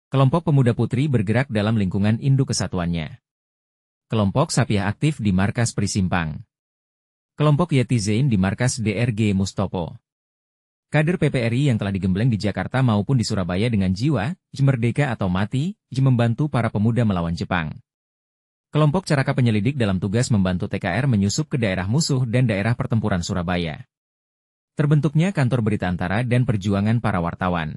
Kelompok Pemuda Putri bergerak dalam lingkungan induk kesatuannya. Kelompok Sapiah aktif di Markas Prisimpang. Kelompok Yeti Zain di Markas DRG Mustopo. Kader PPRI yang telah digembleng di Jakarta maupun di Surabaya dengan jiwa, merdeka atau mati, membantu para pemuda melawan Jepang. Kelompok Caraka penyelidik dalam tugas membantu TKR menyusup ke daerah musuh dan daerah pertempuran Surabaya. Terbentuknya Kantor Berita Antara dan Perjuangan para wartawan.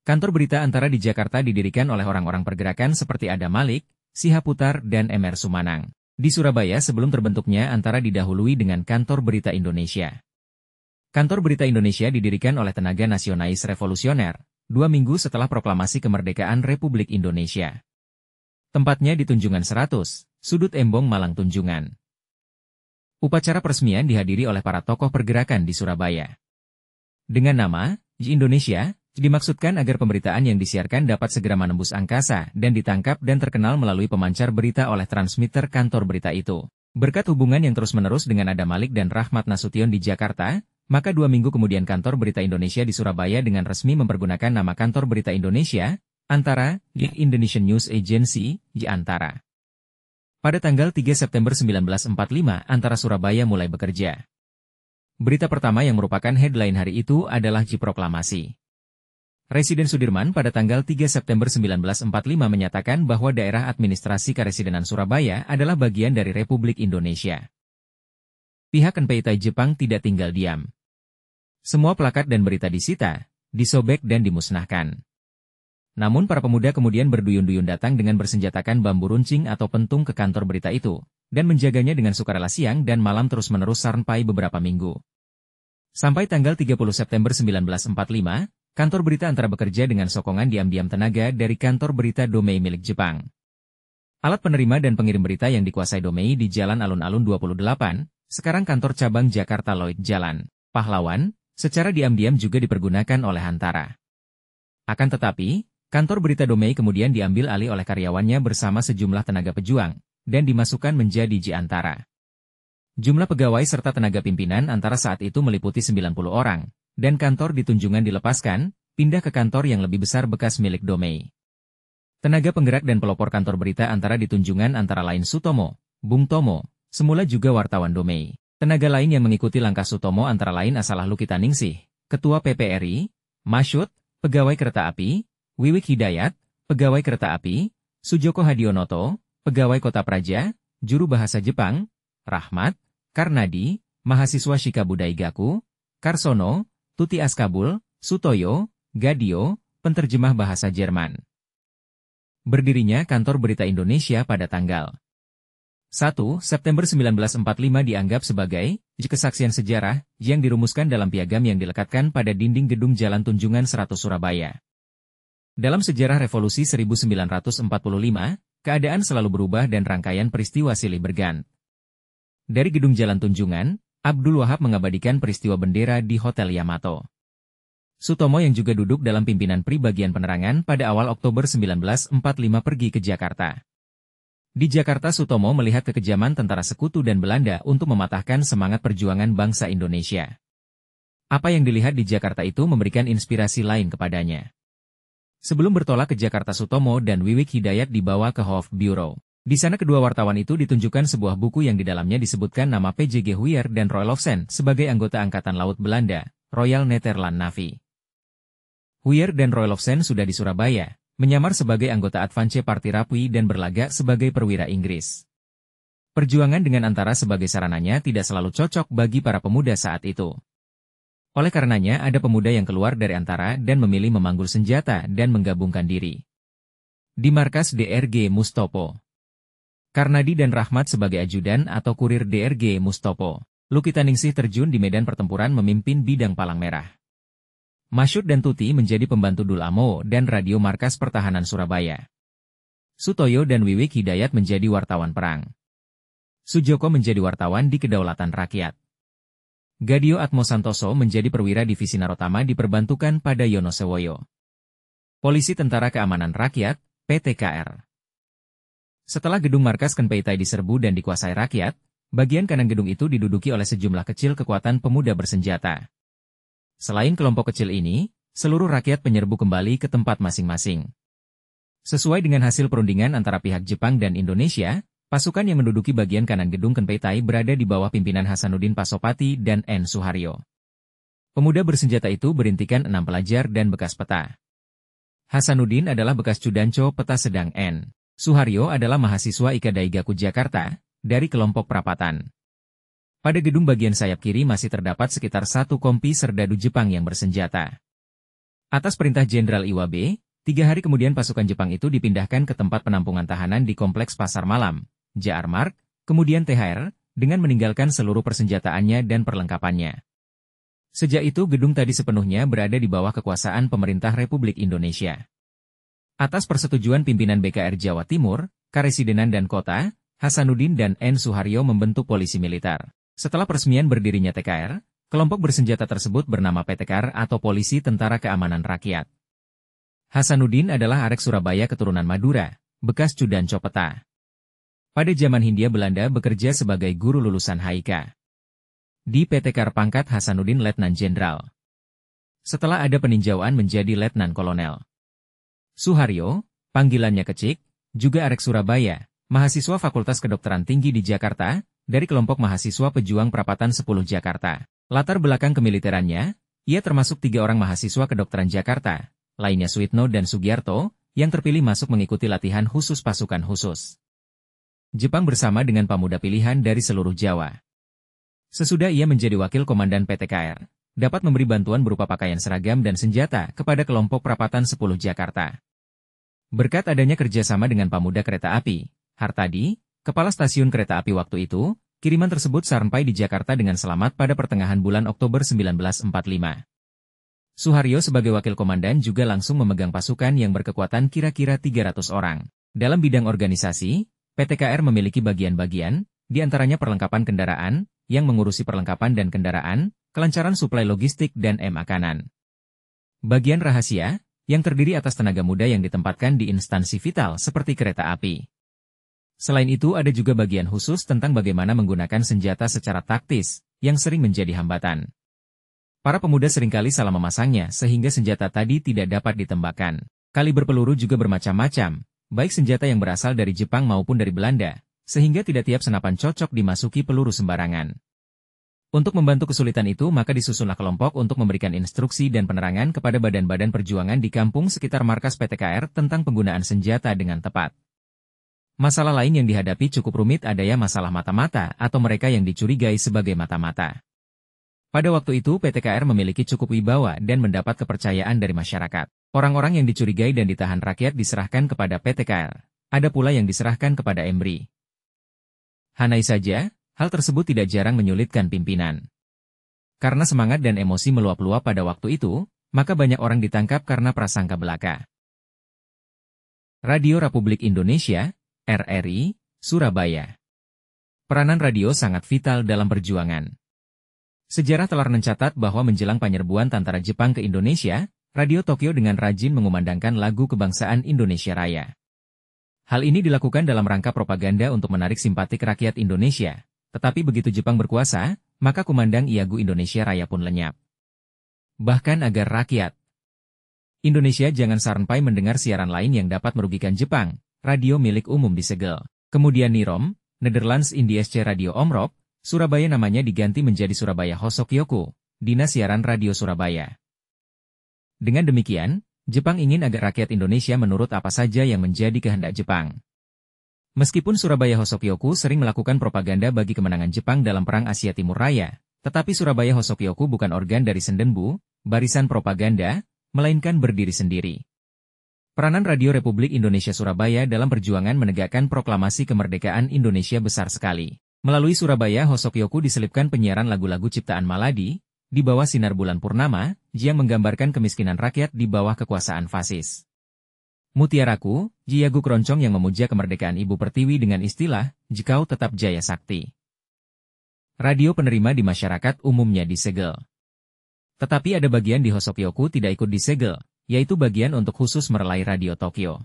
Kantor Berita Antara di Jakarta didirikan oleh orang-orang pergerakan seperti Adam Malik, Sihaputar, dan MR Sumanang. Di Surabaya sebelum terbentuknya Antara didahului dengan Kantor Berita Indonesia. Kantor Berita Indonesia didirikan oleh tenaga nasionalis revolusioner, 2 minggu setelah proklamasi kemerdekaan Republik Indonesia. Tempatnya di Tunjungan 100, Sudut Embong Malang Tunjungan. Upacara peresmian dihadiri oleh para tokoh pergerakan di Surabaya. Dengan nama Indonesia, dimaksudkan agar pemberitaan yang disiarkan dapat segera menembus angkasa dan ditangkap dan terkenal melalui pemancar berita oleh transmitter kantor berita itu. Berkat hubungan yang terus-menerus dengan Adam Malik dan Rahmat Nasution di Jakarta, maka 2 minggu kemudian Kantor Berita Indonesia di Surabaya dengan resmi mempergunakan nama Kantor Berita Indonesia, Antara, Indonesian News Agency, Antara. Pada tanggal 3 September 1945, Antara Surabaya mulai bekerja. Berita pertama yang merupakan headline hari itu adalah Proklamasi. Residen Sudirman pada tanggal 3 September 1945 menyatakan bahwa daerah administrasi Karesidenan Surabaya adalah bagian dari Republik Indonesia. Pihak NPI Jepang tidak tinggal diam. Semua plakat dan berita disita, disobek dan dimusnahkan. Namun para pemuda kemudian berduyun-duyun datang dengan bersenjatakan bambu runcing atau pentung ke kantor berita itu, dan menjaganya dengan sukarela siang dan malam terus-menerus sampai beberapa minggu. Sampai tanggal 30 September 1945, Kantor Berita Antara bekerja dengan sokongan diam-diam tenaga dari Kantor Berita Domei milik Jepang. Alat penerima dan pengirim berita yang dikuasai Domei di Jalan Alun-Alun 28, sekarang Kantor Cabang Jakarta Lloyd Jalan Pahlawan, secara diam-diam juga dipergunakan oleh Antara. Akan tetapi, Kantor Berita Domei kemudian diambil alih oleh karyawannya bersama sejumlah tenaga pejuang, dan dimasukkan menjadi Antara. Jumlah pegawai serta tenaga pimpinan Antara saat itu meliputi 90 orang. Dan kantor di Tunjungan dilepaskan, pindah ke kantor yang lebih besar bekas milik Domei. Tenaga penggerak dan pelopor kantor berita Antara di Tunjungan antara lain Sutomo, Bung Tomo, semula juga wartawan Domei. Tenaga lain yang mengikuti langkah Sutomo antara lain Asalah Lukitaningsih, Ketua PPRI, Masyud, Pegawai Kereta Api, Wiwik Hidayat, Pegawai Kereta Api, Sujoko Hadionoto, Pegawai Kota Praja, Juru Bahasa Jepang, Rahmat, Karnadi, Mahasiswa Shikabudai Gaku, Karsono, Tuti Askabul, Sutoyo, Gadio, penterjemah bahasa Jerman. Berdirinya Kantor Berita Indonesia pada tanggal 1 September 1945 dianggap sebagai kesaksian sejarah yang dirumuskan dalam piagam yang dilekatkan pada dinding gedung Jalan Tunjungan 100 Surabaya. Dalam sejarah revolusi 1945, keadaan selalu berubah dan rangkaian peristiwa silih berganti. Dari gedung Jalan Tunjungan, Abdul Wahab mengabadikan peristiwa bendera di Hotel Yamato. Sutomo yang juga duduk dalam pimpinan PRI bagian penerangan pada awal Oktober 1945 pergi ke Jakarta. Di Jakarta Sutomo melihat kekejaman tentara sekutu dan Belanda untuk mematahkan semangat perjuangan bangsa Indonesia. Apa yang dilihat di Jakarta itu memberikan inspirasi lain kepadanya. Sebelum bertolak ke Jakarta Sutomo dan Wiwik Hidayat dibawa ke Hof Bureau. Di sana kedua wartawan itu ditunjukkan sebuah buku yang di dalamnya disebutkan nama PJG Huyer dan Roelofsen sebagai anggota Angkatan Laut Belanda, Royal Nederland Navy. Huyer dan Roelofsen sudah di Surabaya, menyamar sebagai anggota Advance Party Rapui dan berlagak sebagai perwira Inggris. Perjuangan dengan Antara sebagai sarananya tidak selalu cocok bagi para pemuda saat itu. Oleh karenanya ada pemuda yang keluar dari Antara dan memilih memanggul senjata dan menggabungkan diri di markas DRG Mustopo. Karnadi dan Rahmat sebagai ajudan atau kurir DRG Mustopo. Lukitaningsih terjun di medan pertempuran memimpin bidang Palang Merah. Masyud dan Tuti menjadi pembantu Dul Amo dan Radio Markas Pertahanan Surabaya. Sutoyo dan Wiwik Hidayat menjadi wartawan perang. Sujoko menjadi wartawan di Kedaulatan Rakyat. Gadio Atmosantoso menjadi perwira divisi Narotama diperbantukan pada Yonosewoyo. Polisi Tentara Keamanan Rakyat, PTKR. Setelah gedung markas Kenpeitai diserbu dan dikuasai rakyat, bagian kanan gedung itu diduduki oleh sejumlah kecil kekuatan pemuda bersenjata. Selain kelompok kecil ini, seluruh rakyat penyerbu kembali ke tempat masing-masing. Sesuai dengan hasil perundingan antara pihak Jepang dan Indonesia, pasukan yang menduduki bagian kanan gedung Kenpeitai berada di bawah pimpinan Hasanuddin Pasopati dan N. Suharyo. Pemuda bersenjata itu berintikan 6 pelajar dan bekas peta. Hasanuddin adalah bekas Cudanco peta sedang N. Suharyo adalah mahasiswa IKA Daigaku Jakarta, dari kelompok Prapatan. Pada gedung bagian sayap kiri masih terdapat sekitar 1 kompi serdadu Jepang yang bersenjata. Atas perintah Jenderal Iwabe, 3 hari kemudian pasukan Jepang itu dipindahkan ke tempat penampungan tahanan di Kompleks Pasar Malam, JR Mark, kemudian THR, dengan meninggalkan seluruh persenjataannya dan perlengkapannya. Sejak itu gedung tadi sepenuhnya berada di bawah kekuasaan pemerintah Republik Indonesia. Atas persetujuan pimpinan BKR Jawa Timur, Karesidenan dan Kota, Hasanuddin dan N. Suharyo membentuk polisi militer. Setelah peresmian berdirinya TKR, kelompok bersenjata tersebut bernama PTKR atau Polisi Tentara Keamanan Rakyat. Hasanuddin adalah arek Surabaya keturunan Madura, bekas Cudanco peta. Pada zaman Hindia Belanda bekerja sebagai guru lulusan HIK. Di PTKR pangkat Hasanuddin Letnan Jenderal. Setelah ada peninjauan menjadi Letnan Kolonel. Suharyo, panggilannya Kecik, juga arek Surabaya, mahasiswa Fakultas Kedokteran Tinggi di Jakarta, dari kelompok mahasiswa pejuang Prapatan 10 Jakarta. Latar belakang kemiliterannya, ia termasuk 3 orang mahasiswa kedokteran Jakarta, lainnya Suitno dan Sugiarto, yang terpilih masuk mengikuti latihan khusus pasukan khusus Jepang bersama dengan pemuda pilihan dari seluruh Jawa. Sesudah ia menjadi wakil komandan PTKR, dapat memberi bantuan berupa pakaian seragam dan senjata kepada kelompok Prapatan 10 Jakarta. Berkat adanya kerjasama dengan pemuda kereta api, Hartadi, kepala stasiun kereta api waktu itu, kiriman tersebut sampai di Jakarta dengan selamat pada pertengahan bulan Oktober 1945. Suharyo sebagai wakil komandan juga langsung memegang pasukan yang berkekuatan kira-kira 300 orang. Dalam bidang organisasi, PTKR memiliki bagian-bagian, di antaranya perlengkapan kendaraan, yang mengurusi perlengkapan dan kendaraan, kelancaran suplai logistik dan makanan. Bagian rahasia, yang terdiri atas tenaga muda yang ditempatkan di instansi vital seperti kereta api. Selain itu ada juga bagian khusus tentang bagaimana menggunakan senjata secara taktis, yang sering menjadi hambatan. Para pemuda seringkali salah memasangnya sehingga senjata tadi tidak dapat ditembakkan. Kaliber peluru juga bermacam-macam, baik senjata yang berasal dari Jepang maupun dari Belanda, sehingga tidak tiap senapan cocok dimasuki peluru sembarangan. Untuk membantu kesulitan itu maka disusunlah kelompok untuk memberikan instruksi dan penerangan kepada badan-badan perjuangan di kampung sekitar markas PTKR tentang penggunaan senjata dengan tepat. Masalah lain yang dihadapi cukup rumit adanya masalah mata-mata atau mereka yang dicurigai sebagai mata-mata. Pada waktu itu PTKR memiliki cukup wibawa dan mendapat kepercayaan dari masyarakat. Orang-orang yang dicurigai dan ditahan rakyat diserahkan kepada PTKR. Ada pula yang diserahkan kepada EMRI. Hanai saja, hal tersebut tidak jarang menyulitkan pimpinan. Karena semangat dan emosi meluap-luap pada waktu itu, maka banyak orang ditangkap karena prasangka belaka. Radio Republik Indonesia, RRI, Surabaya. Peranan radio sangat vital dalam perjuangan. Sejarah telah mencatat bahwa menjelang penyerbuan tentara Jepang ke Indonesia, Radio Tokyo dengan rajin mengumandangkan lagu kebangsaan Indonesia Raya. Hal ini dilakukan dalam rangka propaganda untuk menarik simpatik rakyat Indonesia, tetapi begitu Jepang berkuasa, maka kumandang Iagu Indonesia Raya pun lenyap. Bahkan agar rakyat Indonesia jangan sampai mendengar siaran lain yang dapat merugikan Jepang, radio milik umum disegel. Kemudian Nirom, Netherlands Indiesc Radio Omroep, Surabaya namanya diganti menjadi Surabaya Hosokyoku, Dinas Siaran Radio Surabaya. Dengan demikian, Jepang ingin agar rakyat Indonesia menurut apa saja yang menjadi kehendak Jepang. Meskipun Surabaya Hosokyoku sering melakukan propaganda bagi kemenangan Jepang dalam Perang Asia Timur Raya, tetapi Surabaya Hosokyoku bukan organ dari Sendenbu, barisan propaganda, melainkan berdiri sendiri. Peranan Radio Republik Indonesia Surabaya dalam perjuangan menegakkan proklamasi kemerdekaan Indonesia besar sekali. Melalui Surabaya Hosokyoku diselipkan penyiaran lagu-lagu ciptaan Maladi, di bawah sinar bulan purnama, yang menggambarkan kemiskinan rakyat di bawah kekuasaan fasis. Mutiaraku, Jiagu Keroncong yang memuja kemerdekaan Ibu Pertiwi dengan istilah, Jikau tetap jaya sakti. Radio penerima di masyarakat umumnya disegel. Tetapi ada bagian di Hosokyoku tidak ikut disegel, yaitu bagian untuk khusus merelai Radio Tokyo.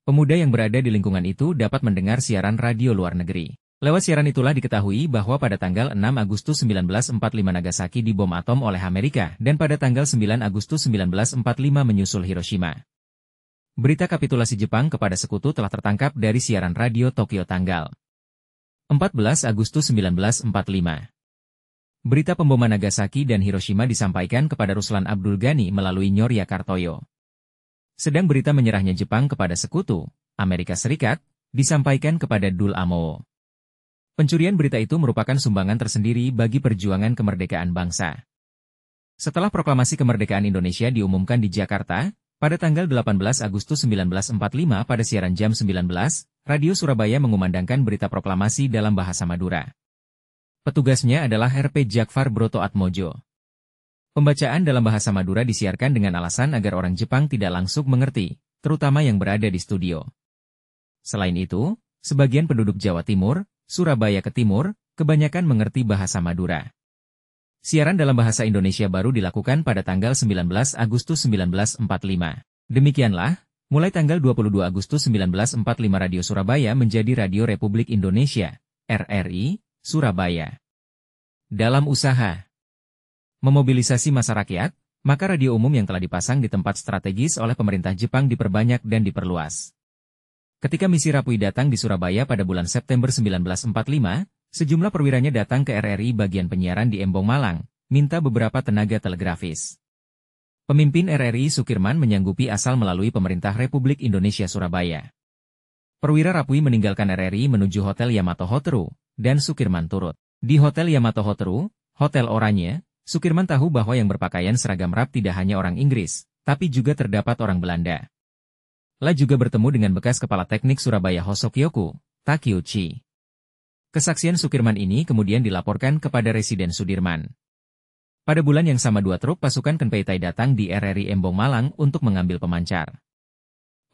Pemuda yang berada di lingkungan itu dapat mendengar siaran radio luar negeri. Lewat siaran itulah diketahui bahwa pada tanggal 6 Agustus 1945 Nagasaki dibom atom oleh Amerika dan pada tanggal 9 Agustus 1945 menyusul Hiroshima. Berita kapitulasi Jepang kepada sekutu telah tertangkap dari siaran radio Tokyo tanggal 14 Agustus 1945. Berita pemboman Nagasaki dan Hiroshima disampaikan kepada Ruslan Abdul Ghani melalui Nyorya Kartoyo. Sedang berita menyerahnya Jepang kepada sekutu, Amerika Serikat, disampaikan kepada Dul Amowo. Pencurian berita itu merupakan sumbangan tersendiri bagi perjuangan kemerdekaan bangsa. Setelah proklamasi kemerdekaan Indonesia diumumkan di Jakarta, pada tanggal 18 Agustus 1945 pada siaran jam 19, Radio Surabaya mengumandangkan berita proklamasi dalam bahasa Madura. Petugasnya adalah RP Jakfar Broto Atmojo. Pembacaan dalam bahasa Madura disiarkan dengan alasan agar orang Jepang tidak langsung mengerti, terutama yang berada di studio. Selain itu, sebagian penduduk Jawa Timur, Surabaya ke timur, kebanyakan mengerti bahasa Madura. Siaran dalam bahasa Indonesia baru dilakukan pada tanggal 19 Agustus 1945. Demikianlah, mulai tanggal 22 Agustus 1945 Radio Surabaya menjadi Radio Republik Indonesia, RRI, Surabaya. Dalam usaha memobilisasi masyarakat, maka radio umum yang telah dipasang di tempat strategis oleh pemerintah Jepang diperbanyak dan diperluas. Ketika misi Rapui datang di Surabaya pada bulan September 1945, sejumlah perwiranya datang ke RRI bagian penyiaran di Embong Malang, minta beberapa tenaga telegrafis. Pemimpin RRI Sukirman menyanggupi asal melalui pemerintah Republik Indonesia Surabaya. Perwira Rapui meninggalkan RRI menuju Hotel Yamato Hoteru, dan Sukirman turut. Di Hotel Yamato Hoteru, Hotel Oranye, Sukirman tahu bahwa yang berpakaian seragam rap tidak hanya orang Inggris, tapi juga terdapat orang Belanda. La juga bertemu dengan bekas Kepala Teknik Surabaya Hosokyoku, Takeuchi. Kesaksian Sukirman ini kemudian dilaporkan kepada Residen Sudirman. Pada bulan yang sama 2 truk pasukan Kenpeitai datang di RRI Embong Malang untuk mengambil pemancar.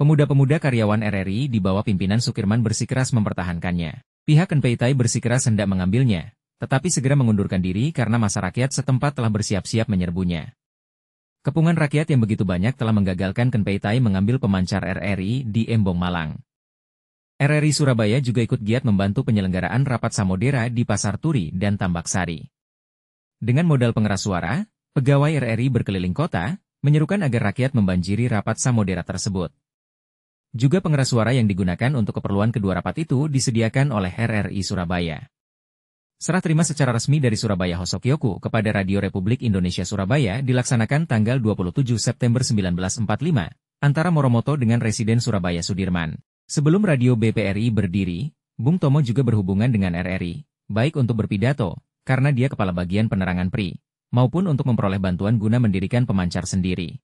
Pemuda-pemuda karyawan RRI di bawah pimpinan Sukirman bersikeras mempertahankannya. Pihak Kenpeitai bersikeras hendak mengambilnya, tetapi segera mengundurkan diri karena masyarakat setempat telah bersiap-siap menyerbunya. Kepungan rakyat yang begitu banyak telah menggagalkan Kenpeitai mengambil pemancar RRI di Embong Malang. RRI Surabaya juga ikut giat membantu penyelenggaraan rapat Samodera di Pasar Turi dan Tambak Sari. Dengan modal pengeras suara, pegawai RRI berkeliling kota, menyerukan agar rakyat membanjiri rapat Samodera tersebut. Juga pengeras suara yang digunakan untuk keperluan kedua rapat itu disediakan oleh RRI Surabaya. Serah terima secara resmi dari Surabaya Hosokyoku kepada Radio Republik Indonesia Surabaya dilaksanakan tanggal 27 September 1945, antara Moromoto dengan Residen Surabaya Sudirman. Sebelum Radio BPRI berdiri, Bung Tomo juga berhubungan dengan RRI, baik untuk berpidato, karena dia kepala bagian penerangan PRI, maupun untuk memperoleh bantuan guna mendirikan pemancar sendiri.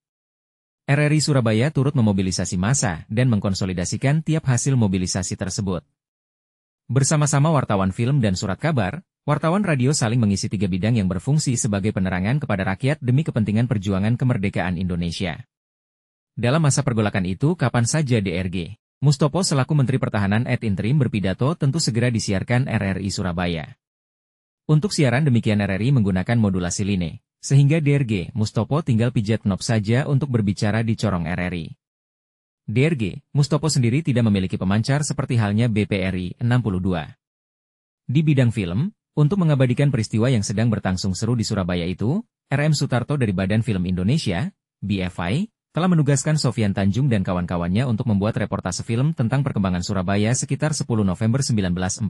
RRI Surabaya turut memobilisasi massa dan mengkonsolidasikan tiap hasil mobilisasi tersebut. Bersama-sama wartawan film dan surat kabar, wartawan radio saling mengisi 3 bidang yang berfungsi sebagai penerangan kepada rakyat demi kepentingan perjuangan kemerdekaan Indonesia. Dalam masa pergolakan itu kapan saja DRG Mustopo selaku Menteri Pertahanan ad interim berpidato tentu segera disiarkan RRI Surabaya. Untuk siaran demikian RRI menggunakan modulasi line, sehingga DRG Mustopo tinggal pijat knob saja untuk berbicara di corong RRI. DRG Mustopo sendiri tidak memiliki pemancar seperti halnya BPRI 62. Di bidang film, untuk mengabadikan peristiwa yang sedang berlangsung seru di Surabaya itu, RM Sutarto dari Badan Film Indonesia, BFI, telah menugaskan Sofyan Tanjung dan kawan-kawannya untuk membuat reportase film tentang perkembangan Surabaya sekitar 10 November 1945.